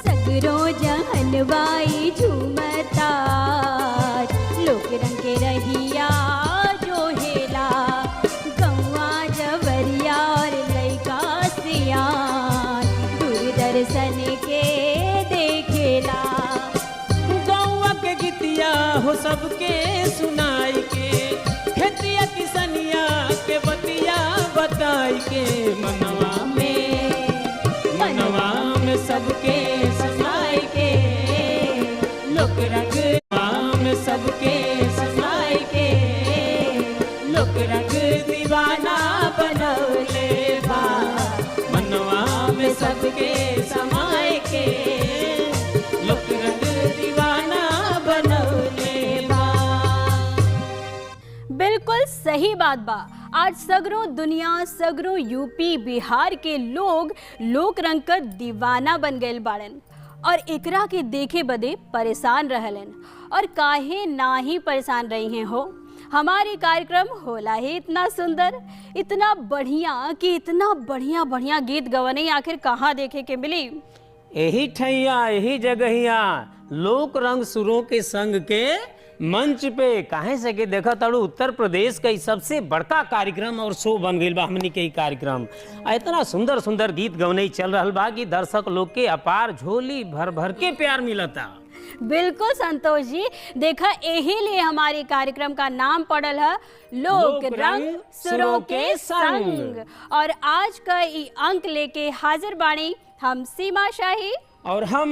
सगरो जहनवाई झूमता लोक रंग के रहिया जो हेला गौआ जवरिया और लइका सियान दूरदर्शन के देखेला। गौवा के गीतिया हो सबके सुनाई के खेतिया किसनिया के बतिया बताई के मनवा में सबके सजाए के लोक रंग में सबके सजाए के लोक रंग दीवाना बनौले बा मनवा में सबके समाए के लोक रंग दीवाना बनौले बा। बिल्कुल सही बात बा। आज सगरों दुनिया सगरों यूपी बिहार के लोग लोक रंग का दीवाना बन गए बाड़न और एकरा के देखे बदे परेशान रहलन और काहे ना ही परेशान रही हैं हो। हमारी कार्यक्रम होला ही इतना सुंदर इतना बढ़िया कि इतना बढ़िया बढ़िया गीत गवने आखिर कहाँ देखे के मिली। यही ठैया यही जगहिया लोक रंग सुरों के संग के मंच पे काहे से के देखा ताड़ू उत्तर प्रदेश का सबसे बड़का कार्यक्रम और शो बन गई बा हमनी के ही कार्यक्रम। इतना सुंदर सुंदर गीत गवने चल रहा बा कि दर्शक लोग के अपार झोली भर भर के प्यार मिलता। बिल्कुल संतोष जी, देखा यही लिए हमारे कार्यक्रम का नाम पड़ल है लोक रंग सुरों के संग। और आज का ये अंक लेके हाजिर बाणी हम सीमा शाही और हम